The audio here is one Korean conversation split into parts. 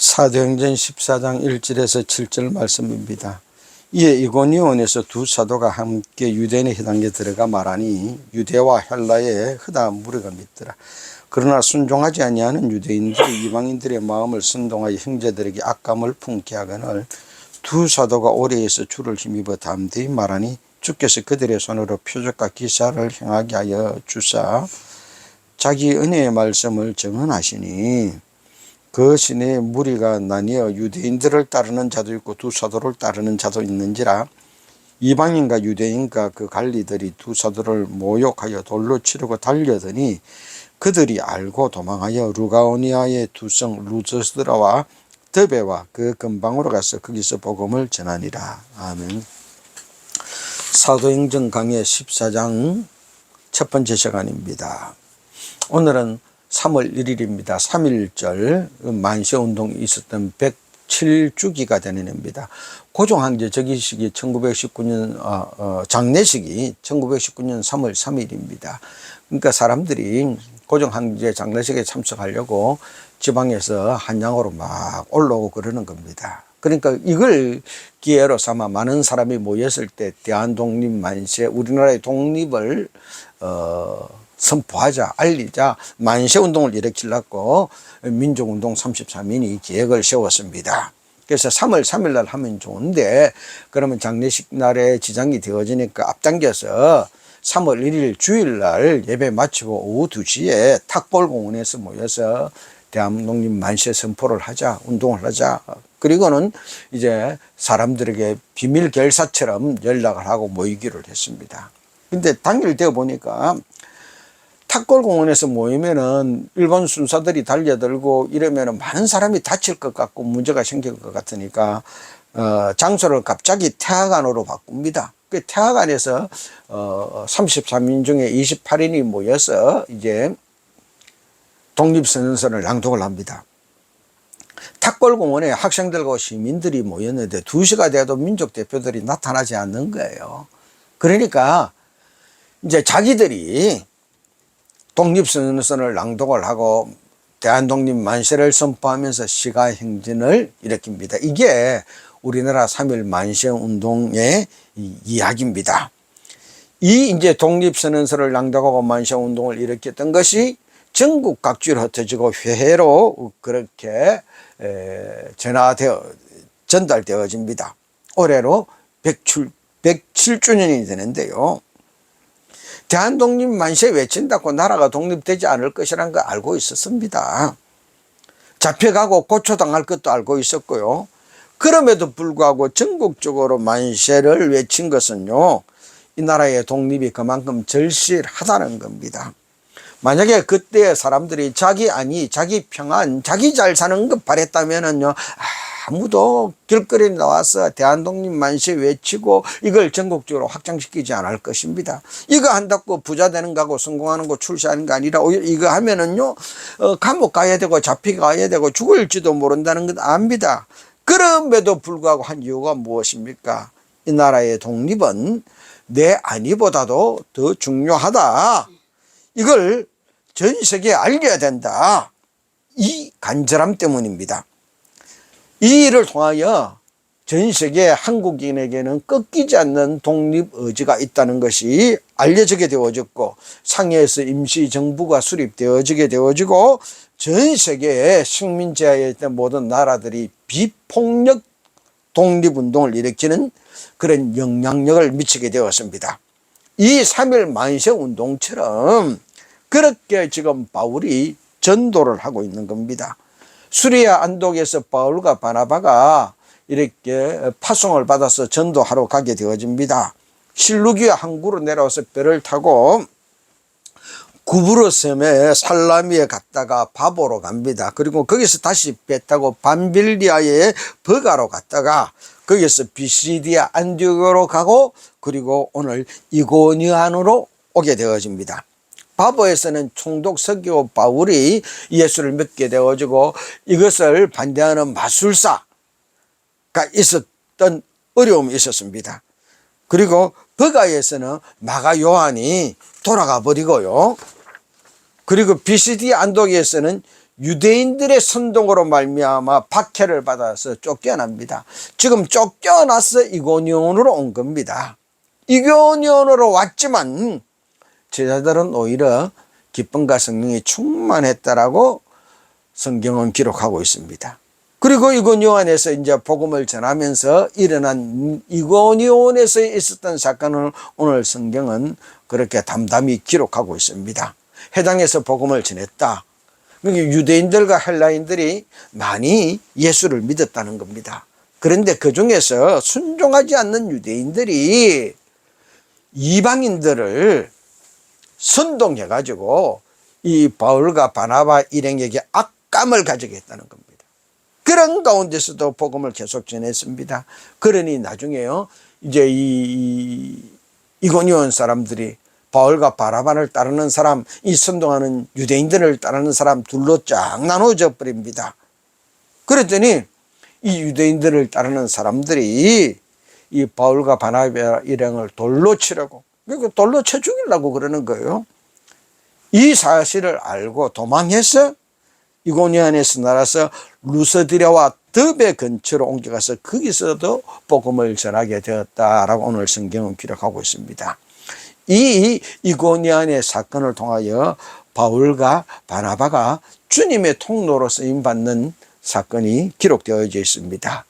사도행전 14장 1절에서 7절 말씀입니다. 이에 이고니온에서 두 사도가 함께 유대인의 회당에 들어가 말하니 유대와 헬라의 흑다 무리가 믿더라. 그러나 순종하지 아니하는 유대인들이 이방인들의 마음을 선동하여 형제들에게 악감을 품게 하거늘 두 사도가 오래에서 주를 힘입어 담대히 말하니 주께서 그들의 손으로 표적과 기사를 행하게 하여 주사 자기 은혜의 말씀을 증언하시니 그 시내에 무리가 나뉘어 유대인들을 따르는 자도 있고 두 사도를 따르는 자도 있는지라 이방인과 유대인과 그 관리들이 두 사도를 모욕하여 돌로 치르고 달려더니 그들이 알고 도망하여 루가오니아의 두 성 루스드라와 드베와 그 근방으로 가서 거기서 복음을 전하니라. 아멘. 사도행전 강의 14장 첫 번째 시간입니다. 오늘은 3월 1일입니다. 3.1절 만세운동이 있었던 107주기가 되는 해입니다. 고종황제 즉위식이 1919년 장례식이 1919년 3월 3일입니다. 그러니까 사람들이 고종황제 장례식에 참석하려고 지방에서 한양으로 막 올라오고 그러는 겁니다. 그러니까 이걸 기회로 삼아 많은 사람이 모였을 때 대한독립 만세, 우리나라의 독립을 선포하자, 알리자 만세운동을 일으키려고 민족운동 33인이 계획을 세웠습니다. 그래서 3월 3일 날 하면 좋은데 그러면 장례식 날에 지장이 되어지니까 앞당겨서 3월 1일 주일 날 예배 마치고 오후 2시에 탁볼공원에서 모여서 대한독립 만세 선포를 하자, 운동을 하자. 그리고는 이제 사람들에게 비밀 결사처럼 연락을 하고 모이기를 했습니다. 근데 당일 되어 보니까 탁골공원에서 모이면은 일본 순사들이 달려들고 이러면은 많은 사람이 다칠 것 같고 문제가 생길 것 같으니까 장소를 갑자기 태화관으로 바꿉니다. 그 태화관에서 33인 중에 28인이 모여서 이제 독립선언서를 낭독을 합니다. 탁골공원에 학생들과 시민들이 모였는데 2시가 돼도 민족 대표들이 나타나지 않는 거예요. 그러니까 이제 자기들이 독립선언을 낭독을 하고 대한독립 만세를 선포하면서 시가행진을 일으킵니다. 이게 우리나라 3.1 만세운동의 이야기입니다. 이 이제 독립선언서를 낭독하고 만세운동을 일으켰던 것이 전국 각지로 흩어지고 회해로 그렇게 전달되어집니다. 올해로 107주년이 되는데요. 대한독립 만세 외친다고 나라가 독립되지 않을 것이라는 걸 알고 있었습니다. 잡혀가고 고초당할 것도 알고 있었고요. 그럼에도 불구하고 전국적으로 만세를 외친 것은요, 이 나라의 독립이 그만큼 절실하다는 겁니다. 만약에 그때 사람들이 자기 평안, 자기 잘 사는 것 바랬다면은요, 아무도 길거리에 나와서 대한독립 만세 외치고 이걸 전국적으로 확장시키지 않을 것입니다. 이거 한다고 부자 되는 거고 성공하는 거 출세하는 거 아니라 이거 하면은요, 감옥 가야 되고 잡혀가야 되고 죽을지도 모른다는 것 압니다. 그럼에도 불구하고 한 이유가 무엇입니까? 이 나라의 독립은 내 안위보다도 더 중요하다. 이걸 전 세계에 알려야 된다. 이 간절함 때문입니다. 이 일을 통하여 전 세계 한국인에게는 꺾이지 않는 독립 의지가 있다는 것이 알려지게 되어졌고 상해에서 임시정부가 수립되어지게 되어지고 전 세계의 식민지하에 있던 모든 나라들이 비폭력 독립운동을 일으키는 그런 영향력을 미치게 되었습니다. 이 3.1 만세운동처럼 그렇게 지금 바울이 전도를 하고 있는 겁니다. 수리아 안독에서 바울과 바나바가 이렇게 파송을 받아서 전도하러 가게 되어집니다. 실루기아 항구로 내려와서 배를 타고 구브로 섬에 살라미에 갔다가 바보로 갑니다. 그리고 거기서 다시 배 타고 밤빌리아의 버가로 갔다가 거기서 비시디아 안디오로 가고 그리고 오늘 이고니안으로 오게 되어집니다. 바보에서는 총독 서기오 바울이 예수를 믿게 되어지고 이것을 반대하는 마술사가 있었던 어려움이 있었습니다. 그리고 버가에서는 마가 요한이 돌아가 버리고요. 그리고 비시디 안독에서는 유대인들의 선동으로 말미암아 박해를 받아서 쫓겨납니다. 지금 쫓겨나서 이고니온으로 온 겁니다. 이고니온으로 왔지만 제자들은 오히려 기쁨과 성령이 충만했다라고 성경은 기록하고 있습니다. 그리고 이고니온에서 이제 복음을 전하면서 일어난 이고니온에서 있었던 사건을 오늘 성경은 그렇게 담담히 기록하고 있습니다. 해당에서 복음을 전했다. 그러니까 유대인들과 헬라인들이 많이 예수를 믿었다는 겁니다. 그런데 그 중에서 순종하지 않는 유대인들이 이방인들을 선동해가지고 이 바울과 바나바 일행에게 악감을 가지게 했다는 겁니다. 그런 가운데서도 복음을 계속 전했습니다. 그러니 나중에요, 이제 이고니온 사람들이 바울과 바나바를 따르는 사람, 이 선동하는 유대인들을 따르는 사람 둘로 쫙 나눠져 버립니다. 그랬더니 이 유대인들을 따르는 사람들이 이 바울과 바나바 일행을 돌로 치려고, 그러니까 돌로 쳐 죽이려고 그러는 거예요. 이 사실을 알고 도망해서 이고니온에서 날아서 루스드레와 더베 근처로 옮겨가서 거기서도 복음을 전하게 되었다라고 오늘 성경은 기록하고 있습니다. 이 이고니온의 사건을 통하여 바울과 바나바가 주님의 통로로 쓰임받는 사건이 기록되어져 있습니다.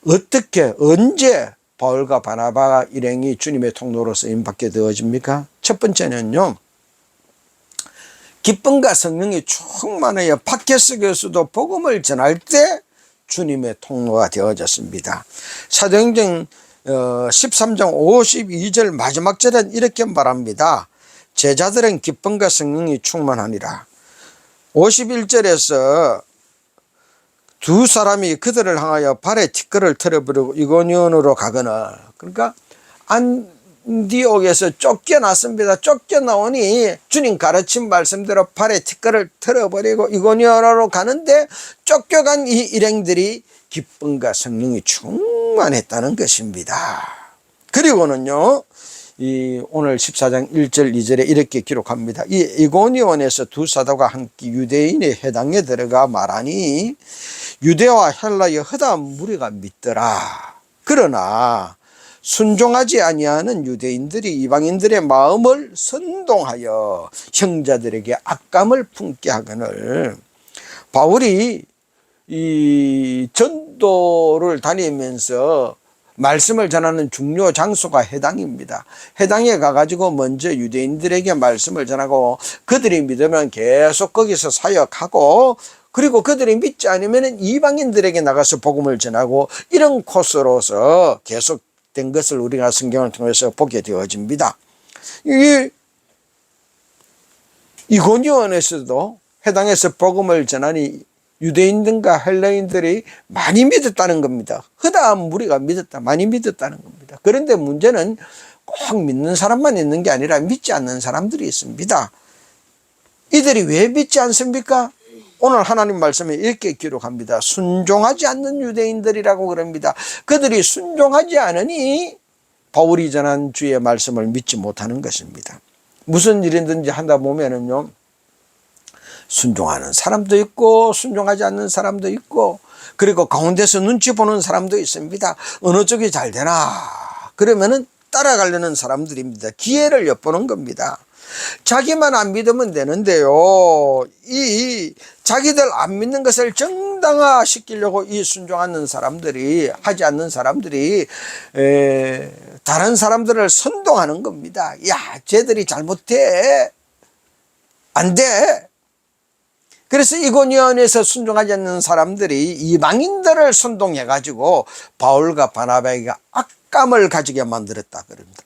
어떻게, 언제 바울과 바나바 일행이 주님의 통로로 쓰임받게 되어집니까? 첫 번째는요, 기쁨과 성령이 충만하여 팟캐스트에서도 복음을 전할 때 주님의 통로가 되어졌습니다. 사도행전 13장 52절 마지막 절은 이렇게 말합니다. 제자들은 기쁨과 성령이 충만하니라. 51절에서 두 사람이 그들을 향하여 발에 티끌을 털어버리고 이고니온으로 가거늘, 그러니까 안디옥에서 쫓겨났습니다. 쫓겨나오니 주님 가르친 말씀대로 발에 티끌을 털어버리고 이고니온으로 가는데 쫓겨간 이 일행들이 기쁨과 성령이 충만했다는 것입니다. 그리고는요, 오늘 14장 1절 2절에 이렇게 기록합니다. 이 이고니온에서 두 사도가 함께 유대인의 회당에 들어가 말하니 유대와 헬라의 허다한 무리가 믿더라. 그러나 순종하지 아니하는 유대인들이 이방인들의 마음을 선동하여 형제들에게 악감을 품게 하거늘, 바울이 이 전도를 다니면서 말씀을 전하는 중요 장소가 회당입니다. 회당에 가가지고 먼저 유대인들에게 말씀을 전하고 그들이 믿으면 계속 거기서 사역하고, 그리고 그들이 믿지 않으면 이방인들에게 나가서 복음을 전하고, 이런 코스로서 계속된 것을 우리가 성경을 통해서 보게 되어집니다. 이고니온에서도 회당에서 복음을 전하니 유대인들과 헬라인들이 많이 믿었다는 겁니다. 허다한 무리가 믿었다, 많이 믿었다는 겁니다. 그런데 문제는 꼭 믿는 사람만 있는 게 아니라 믿지 않는 사람들이 있습니다. 이들이 왜 믿지 않습니까? 오늘 하나님 말씀에 이렇게 기록합니다. 순종하지 않는 유대인들이라고 그럽니다. 그들이 순종하지 않으니 바울이 전한 주의 말씀을 믿지 못하는 것입니다. 무슨 일이든지 한다 보면은요, 순종하는 사람도 있고 순종하지 않는 사람도 있고, 그리고 가운데서 눈치 보는 사람도 있습니다. 어느 쪽이 잘 되나 그러면은 따라가려는 사람들입니다. 기회를 엿보는 겁니다. 자기만 안 믿으면 되는데요, 이 자기들 안 믿는 것을 정당화시키려고 이 순종하는 사람들이, 하지 않는 사람들이 다른 사람들을 선동하는 겁니다. 야, 쟤들이 잘못해, 안 돼. 그래서 이고니온에서 순종하지 않는 사람들이 이방인들을 선동해 가지고 바울과 바나바에게 악감을 가지게 만들었다 그럽니다.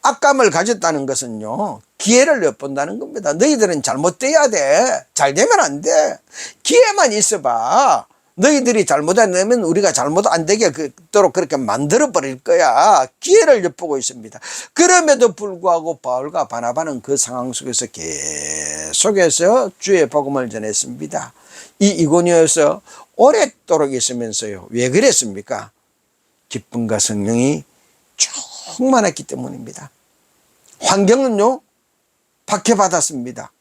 악감을 가졌다는 것은요, 기회를 엿본다는 겁니다. 너희들은 잘못돼야 돼. 잘 되면 안 돼. 기회만 있어봐. 너희들이 잘못 안 되면 우리가 잘못 안 되게도록 그렇게 만들어 버릴 거야. 기회를 엿보고 있습니다. 그럼에도 불구하고 바울과 바나바는 그 상황 속에서 계속해서 주의 복음을 전했습니다. 이 이고니온에서 오랫도록 있으면서요, 왜 그랬습니까? 기쁨과 성령이 충만했기 때문입니다. 환경은요, 박해받았습니다.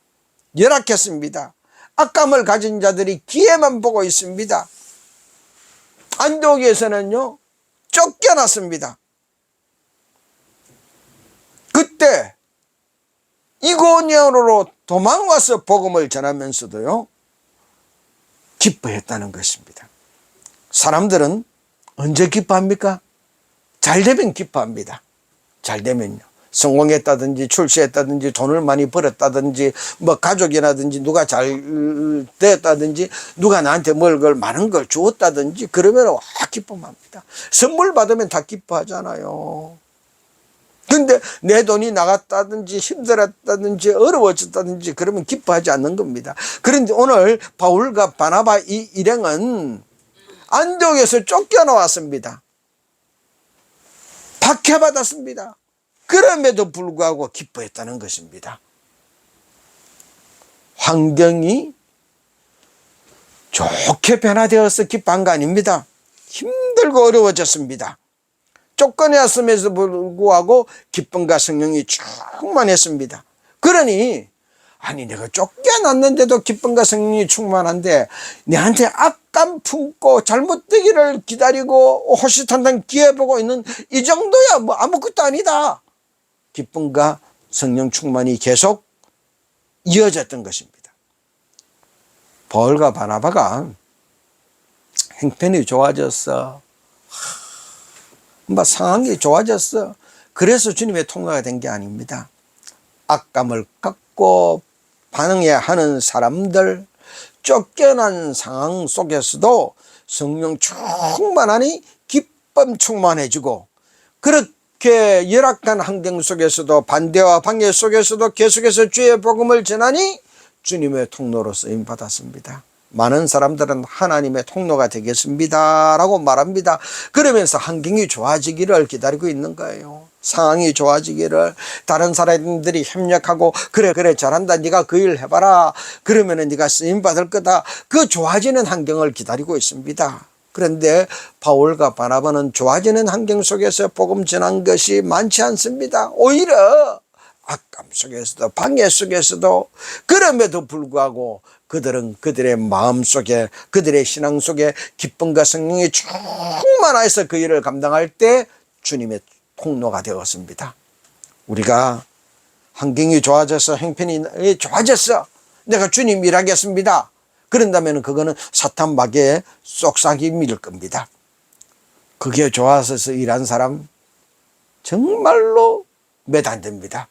열악했습니다. 악감을 가진 자들이 기회만 보고 있습니다. 안디옥에서는요, 쫓겨났습니다. 그때 이고니온으로 도망와서 복음을 전하면서도요, 기뻐했다는 것입니다. 사람들은 언제 기뻐합니까? 잘 되면 기뻐합니다. 잘 되면요. 성공했다든지 출세했다든지 돈을 많이 벌었다든지 뭐 가족이라든지 누가 잘 됐다든지 누가 나한테 많은 걸 주었다든지 그러면 와 기뻐합니다. 선물 받으면 다 기뻐하잖아요. 근데 내 돈이 나갔다든지 힘들었다든지 어려워졌다든지 그러면 기뻐하지 않는 겁니다. 그런데 오늘 바울과 바나바 이 일행은 안디옥에서 쫓겨나왔습니다. 박해받았습니다. 그럼에도 불구하고 기뻐했다는 것입니다. 환경이 좋게 변화되어서 기뻐한 거 아닙니다. 힘들고 어려워졌습니다. 쫓겨났음에도 불구하고 기쁨과 성령이 충만했습니다. 그러니 아니 내가 쫓겨났는데도 기쁨과 성령이 충만한데 내한테 악감 품고 잘못되기를 기다리고 호시탐탐 기회 보고 있는 이 정도야 뭐 아무것도 아니다. 기쁨과 성령 충만이 계속 이어졌던 것입니다. 바울과 바나바가 형편이 좋아졌어. 상황이 좋아졌어. 그래서 주님의 통로가 된 게 아닙니다. 악감을 갖고 반응해야 하는 사람들, 쫓겨난 상황 속에서도 성령 충만하니 기쁨 충만해지고 그렇게 열악한 환경 속에서도 반대와 방해 속에서도 계속해서 주의 복음을 전하니 주님의 통로로 쓰임받았습니다. 많은 사람들은 하나님의 통로가 되겠습니다 라고 말합니다. 그러면서 환경이 좋아지기를 기다리고 있는 거예요. 상황이 좋아지기를 다른 사람들이 협력하고 그래 잘한다 네가 그 일 해봐라 그러면 네가 쓰임받을 거다. 그 좋아지는 환경을 기다리고 있습니다. 그런데 바울과 바나바는 좋아지는 환경 속에서 복음 전한 것이 많지 않습니다. 오히려 악감 속에서도 방해 속에서도 그럼에도 불구하고 그들은 그들의 마음 속에 그들의 신앙 속에 기쁨과 성령이 충만해서 그 일을 감당할 때 주님의 통로가 되었습니다. 우리가 환경이 좋아져서 형편이 좋아졌어 내가 주님 일하겠습니다 그런다면 그거는 사탄 마귀의 쏙삭임일 겁니다. 그게 좋아서 일한 사람 정말로 몇 안 됩니다.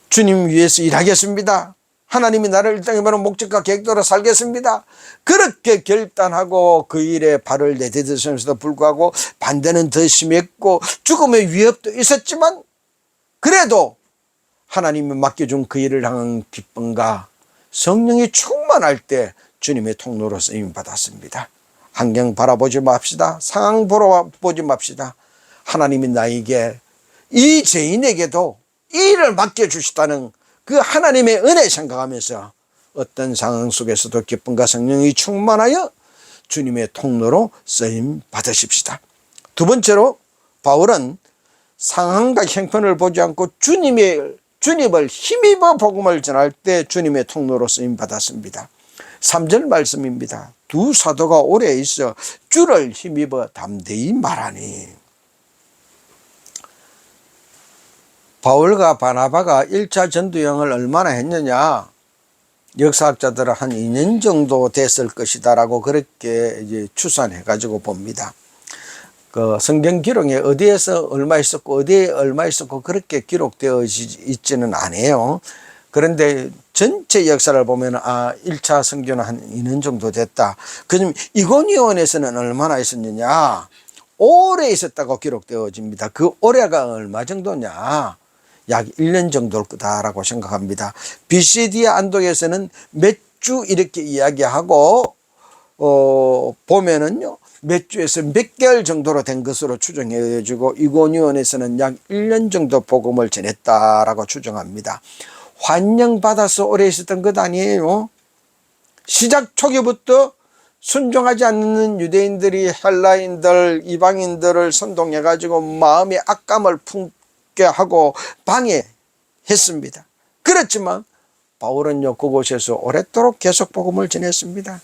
주님 위해서 일하겠습니다. 하나님이 나를 이 땅에 보낸 목적과 계획대로 살겠습니다. 그렇게 결단하고 그 일에 발을 내딛으면서도 불구하고 반대는 더 심했고 죽음의 위협도 있었지만 그래도 하나님이 맡겨준 그 일을 향한 기쁨과 성령이 충만할 때 주님의 통로로 쓰임 받았습니다. 환경 바라보지 맙시다. 상황 보지 맙시다. 하나님이 나에게 이 죄인에게도 이 일을 맡겨주시다는 그 하나님의 은혜 생각하면서 어떤 상황 속에서도 기쁨과 성령이 충만하여 주님의 통로로 쓰임 받으십시다. 두 번째로 바울은 상황과 형편을 보지 않고 주님을 힘입어 복음을 전할 때 주님의 통로로 쓰임 받았습니다. 3절 말씀입니다. 두 사도가 오래 있어 주를 힘입어 담대히 말하니. 바울과 바나바가 1차 전도여행을 얼마나 했느냐? 역사학자들은 한 2년 정도 됐을 것이다라고 그렇게 이제 추산해 가지고 봅니다. 그 성경 기록에 어디에서 얼마 있었고 어디에 얼마 있었고 그렇게 기록되어 있지는 않아요. 그런데 전체 역사를 보면 1차 선교는 한 2년 정도 됐다. 그럼 이고니온에서는 얼마나 있었느냐? 오래 있었다고 기록되어집니다. 그 올해가 얼마 정도냐? 약 1년 정도일 거다라고 생각합니다. BCD 안독에서는 몇 주 이렇게 이야기하고 보면은요 몇 주에서 몇 개월 정도로 된 것으로 추정해지고 이고니온에서는 약 1년 정도 복음을 전했다라고 추정합니다. 환영받아서 오래 있었던 것 아니에요. 시작 초기부터 순종하지 않는 유대인들이 헬라인들 이방인들을 선동해 가지고 마음의 악감을 품게 하고 방해했습니다. 그렇지만 바울은요 그곳에서 오랫도록 계속 복음을 전했습니다.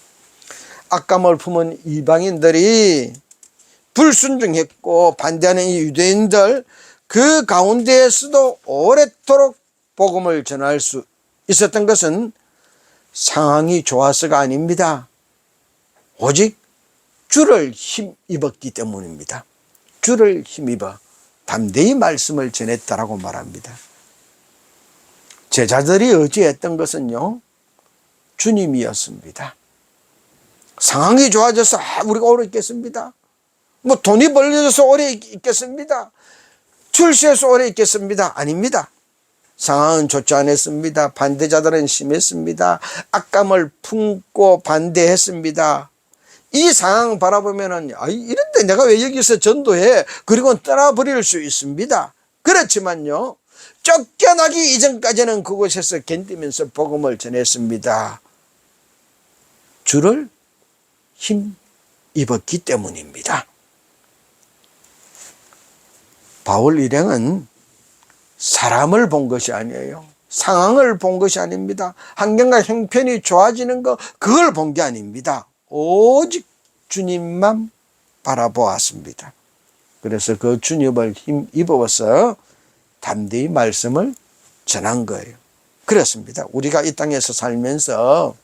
악감을 품은 이방인들이 불순종했고 반대하는 이 유대인들 그 가운데에서도 오랫도록 복음을 전할 수 있었던 것은 상황이 좋아서가 아닙니다. 오직 주를 힘입었기 때문입니다. 주를 힘입어 담대히 말씀을 전했다라고 말합니다. 제자들이 의지했던 것은요 주님이었습니다. 상황이 좋아져서 우리가 오래 있겠습니다. 뭐 돈이 벌려져서 오래 있겠습니다. 출세해서 오래 있겠습니다. 아닙니다. 상황은 좋지 않았습니다. 반대자들은 심했습니다. 악감을 품고 반대했습니다. 이 상황 바라보면은 이런데 내가 왜 여기서 전도해? 그리고 떠나버릴 수 있습니다. 그렇지만요 쫓겨나기 이전까지는 그곳에서 견디면서 복음을 전했습니다. 주를 힘입었기 때문입니다. 바울 일행은 사람을 본 것이 아니에요. 상황을 본 것이 아닙니다. 환경과 형편이 좋아지는 것 그걸 본 게 아닙니다. 오직 주님만 바라보았습니다. 그래서 그 주님을 힘입어서 담대히 말씀을 전한 거예요. 그렇습니다. 우리가 이 땅에서 살면서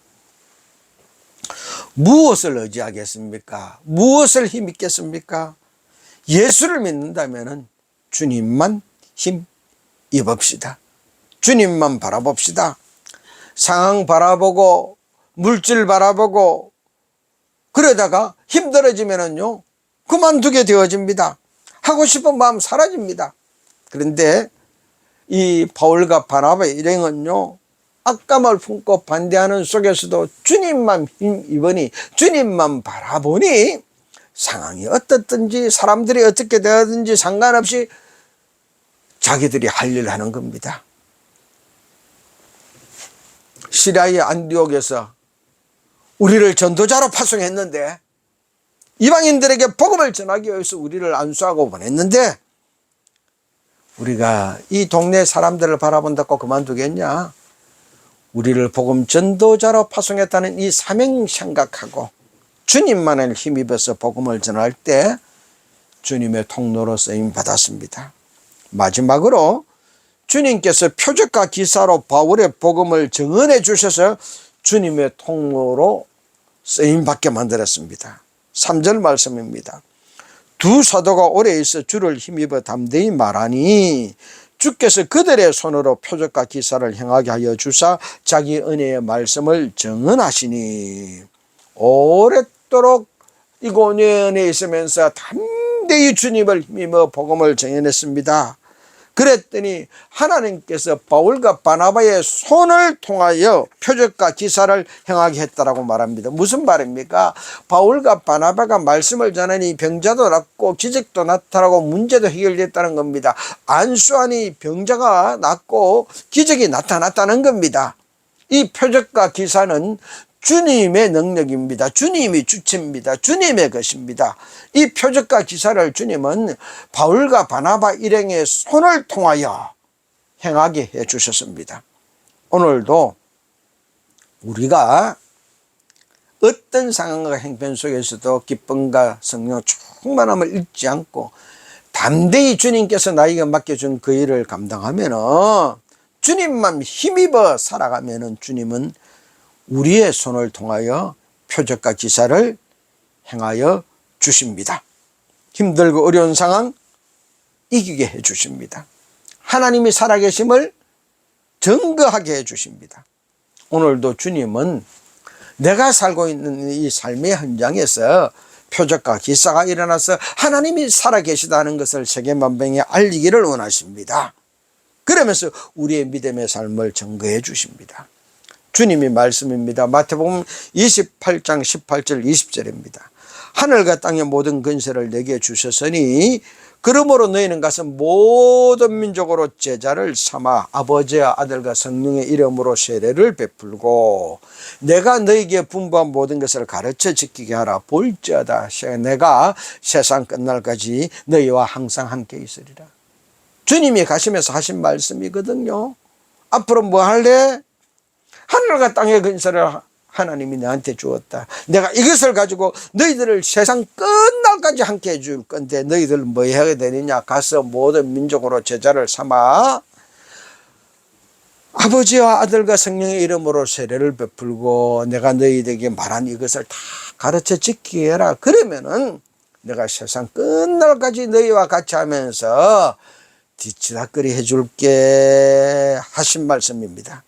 무엇을 의지하겠습니까? 무엇을 힘입겠습니까? 예수를 믿는다면 주님만 힘입읍시다. 주님만 바라봅시다. 상황 바라보고 물질 바라보고 그러다가 힘들어지면은요 그만두게 되어집니다. 하고 싶은 마음 사라집니다. 그런데 이 바울과 바나바 일행은요 악감을 품고 반대하는 속에서도 주님만 힘입으니 주님만 바라보니 상황이 어떻든지 사람들이 어떻게 되었든지 상관없이 자기들이 할 일을 하는 겁니다. 시리아의 안디옥에서 우리를 전도자로 파송했는데 이방인들에게 복음을 전하기 위해서 우리를 안수하고 보냈는데 우리가 이 동네 사람들을 바라본다고 그만두겠냐? 우리를 복음 전도자로 파송했다는 이 사명 생각하고 주님만을 힘입어서 복음을 전할 때 주님의 통로로 쓰임 받았습니다. 마지막으로 주님께서 표적과 기사로 바울의 복음을 증언해 주셔서 주님의 통로로 쓰임받게 만들었습니다. 3절 말씀입니다. 두 사도가 오래 있어 주를 힘입어 담대히 말하니 주께서 그들의 손으로 표적과 기사를 행하게 하여 주사 자기 은혜의 말씀을 증언하시니 오랫도록 이고년에 있으면서 담대히 주님을 힘입어 복음을 전했습니다. 그랬더니 하나님께서 바울과 바나바의 손을 통하여 표적과 기사를 행하게 했다라고 말합니다. 무슨 말입니까? 바울과 바나바가 말씀을 전하니 병자도 낫고 기적도 나타나고 문제도 해결됐다는 겁니다. 안수하니 병자가 낫고 기적이 나타났다는 겁니다. 이 표적과 기사는 주님의 능력입니다. 주님이 주체입니다. 주님의 것입니다. 이 표적과 기사를 주님은 바울과 바나바 일행의 손을 통하여 행하게 해 주셨습니다. 오늘도 우리가 어떤 상황과 형편 속에서도 기쁨과 성령 충만함을 잃지 않고 담대히 주님께서 나에게 맡겨준 그 일을 감당하면 주님만 힘입어 살아가면 주님은 우리의 손을 통하여 표적과 기사를 행하여 주십니다. 힘들고 어려운 상황 이기게 해 주십니다. 하나님이 살아계심을 증거하게 해 주십니다. 오늘도 주님은 내가 살고 있는 이 삶의 현장에서 표적과 기사가 일어나서 하나님이 살아계시다는 것을 세계만방에 알리기를 원하십니다. 그러면서 우리의 믿음의 삶을 증거해 주십니다. 주님이 말씀입니다. 마태복음 28장 18절 20절입니다. 하늘과 땅의 모든 근세를 내게 주셨으니 그러므로 너희는 가서 모든 민족으로 제자를 삼아 아버지와 아들과 성령의 이름으로 세례를 베풀고 내가 너희에게 분부한 모든 것을 가르쳐 지키게 하라. 볼지어다 내가 세상 끝날까지 너희와 항상 함께 있으리라. 주님이 가시면서 하신 말씀이거든요. 앞으로 뭐 할래? 하늘과 땅의 근세를 하나님이 나한테 주었다. 내가 이것을 가지고 너희들을 세상 끝날까지 함께 해줄 건데 너희들 뭐 해야 되느냐? 가서 모든 민족으로 제자를 삼아 아버지와 아들과 성령의 이름으로 세례를 베풀고 내가 너희에게 말한 이것을 다 가르쳐 지키게 해라. 그러면은 내가 세상 끝날까지 너희와 같이 하면서 뒤치다거리 해줄게 하신 말씀입니다.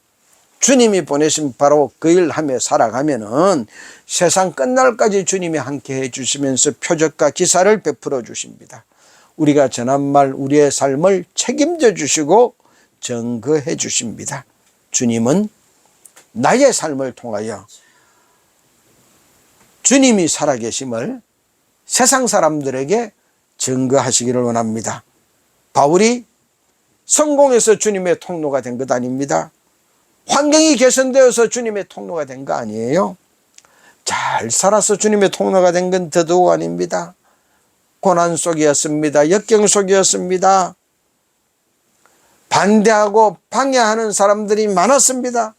주님이 보내신 바로 그 일하며 살아가면은 세상 끝날까지 주님이 함께 해주시면서 표적과 기사를 베풀어 주십니다. 우리가 전한 말 우리의 삶을 책임져 주시고 증거해 주십니다. 주님은 나의 삶을 통하여 주님이 살아계심을 세상 사람들에게 증거하시기를 원합니다. 바울이 성공해서 주님의 통로가 된 것 아닙니다. 환경이 개선되어서 주님의 통로가 된 거 아니에요. 잘 살아서 주님의 통로가 된 건 더더욱 아닙니다. 고난 속이었습니다. 역경 속이었습니다. 반대하고 방해하는 사람들이 많았습니다.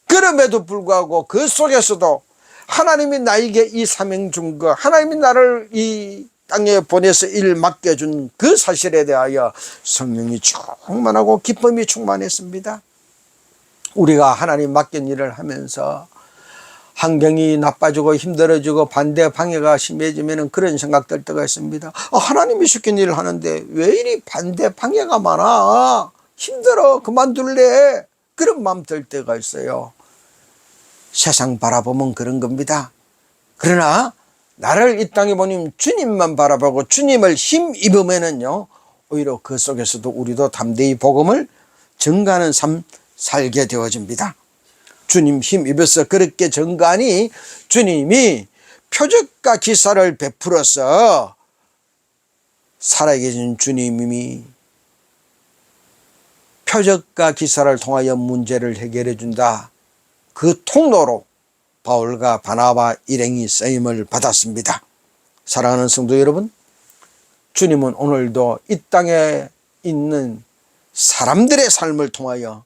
그럼에도 불구하고 그 속에서도 하나님이 나에게 이 사명 준 거, 하나님이 나를 이 땅에 보내서 일 맡겨준 그 사실에 대하여 성령이 충만하고 기쁨이 충만했습니다. 우리가 하나님 맡긴 일을 하면서 환경이 나빠지고 힘들어지고 반대 방해가 심해지면 그런 생각 들 때가 있습니다. 하나님이 시킨 일을 하는데 왜 이리 반대 방해가 많아? 힘들어. 그만둘래. 그런 마음 들 때가 있어요. 세상 바라보면 그런 겁니다. 그러나 나를 이 땅에 보니 주님만 바라보고 주님을 힘입으면은요, 오히려 그 속에서도 우리도 담대히 복음을 증거하는 삶 살게 되어집니다. 주님 힘입어서 그렇게 증거하니 주님이 표적과 기사를 베풀어서 살아계신 주님이 표적과 기사를 통하여 문제를 해결해 준다. 그 통로로 바울과 바나바 일행이 쓰임을 받았습니다. 사랑하는 성도 여러분, 주님은 오늘도 이 땅에 있는 사람들의 삶을 통하여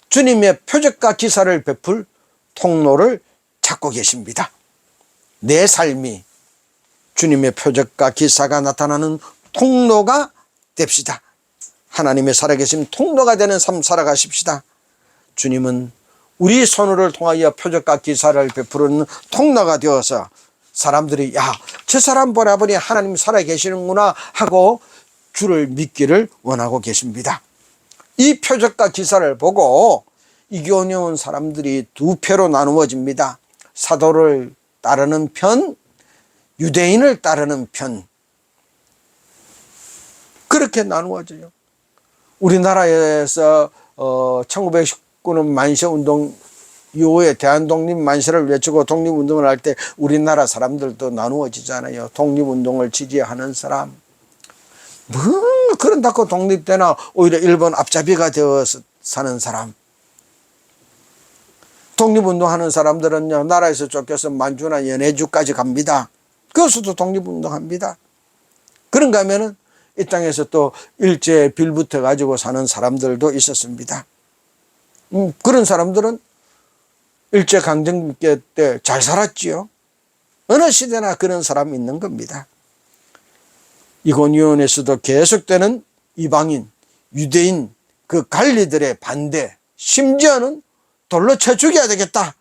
주님의 표적과 기사를 베풀 통로를 찾고 계십니다. 내 삶이 주님의 표적과 기사가 나타나는 통로가 됩시다. 하나님의 살아계신 통로가 되는 삶 살아가십시다. 주님은 우리 손을 통하여 표적과 기사를 베푸는 통로가 되어서 사람들이 저 사람 보라보니 하나님 살아계시는구나 하고 주를 믿기를 원하고 계십니다. 이 표적과 기사를 보고 이교원에 온 사람들이 두 표로 나누어집니다. 사도를 따르는 편, 유대인을 따르는 편. 그렇게 나누어져요. 우리나라에서 1919년 만세운동 이후에 대한독립 만세를 외치고 독립운동을 할 때 우리나라 사람들도 나누어지잖아요. 독립운동을 지지하는 사람. 뭐 그런다고 독립되나 오히려 일본 앞잡이가 되어서 사는 사람. 독립운동하는 사람들은요, 나라에서 쫓겨서 만주나 연해주까지 갑니다. 그것도 독립운동합니다. 그런가 하면은 이 땅에서 또 일제 빌붙어 가지고 사는 사람들도 있었습니다. 그런 사람들은 일제 강점기 때 잘 살았지요. 어느 시대나 그런 사람이 있는 겁니다. 이곤위원회에서도 계속되는 이방인, 유대인 그 관리들의 반대, 심지어는 돌로 쳐 죽여야 되겠다.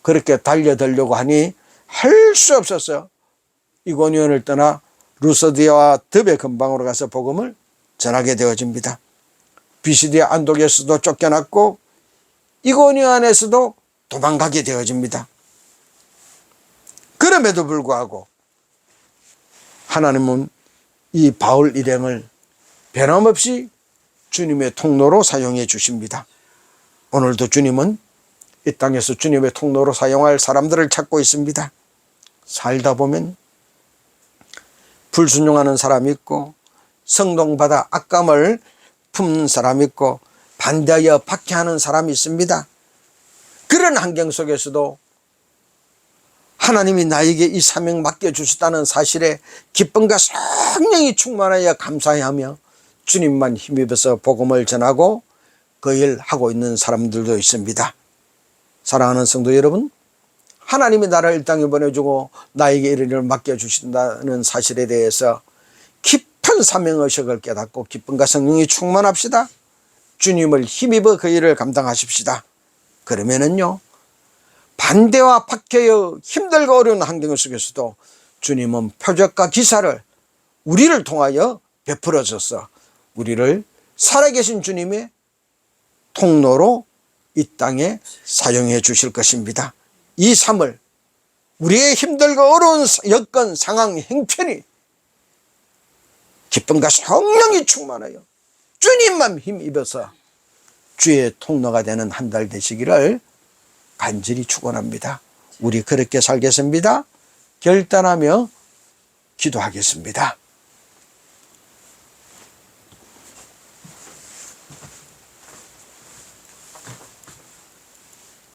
그렇게 달려들려고 하니 할 수 없어서 이곤위원을 떠나 루서디아와 더베 근방으로 가서 복음을 전하게 되어집니다. 비시디아 안독에서도 쫓겨났고 이고니안에서도 도망가게 되어집니다. 그럼에도 불구하고 하나님은 이 바울 일행을 변함없이 주님의 통로로 사용해 주십니다. 오늘도 주님은 이 땅에서 주님의 통로로 사용할 사람들을 찾고 있습니다. 살다 보면 불순종하는 사람이 있고 성동받아 악감을 품는 사람이 있고 반대하여 박해하는 사람이 있습니다. 그런 환경 속에서도 하나님이 나에게 이 사명 맡겨주셨다는 사실에 기쁨과 성령이 충만하여 감사하며 주님만 힘입어서 복음을 전하고 그 일 하고 있는 사람들도 있습니다. 사랑하는 성도 여러분, 하나님이 나를 이 땅에 보내주고 나에게 이런 일을 맡겨주신다는 사실에 대해서 깊은 사명의식을 깨닫고 기쁨과 성령이 충만합시다. 주님을 힘입어 그 일을 감당하십시다. 그러면은요, 반대와 박해의 힘들고 어려운 환경 속에서도 주님은 표적과 기사를 우리를 통하여 베풀어 줘서 우리를 살아계신 주님의 통로로 이 땅에 사용해 주실 것입니다. 이 삶을 우리의 힘들고 어려운 여건, 상황, 형편이 기쁨과 성령이 충만하여 주님만 힘입어서 주의 통로가 되는 한 달 되시기를 간절히 축원합니다. 우리 그렇게 살겠습니다. 결단하며 기도하겠습니다.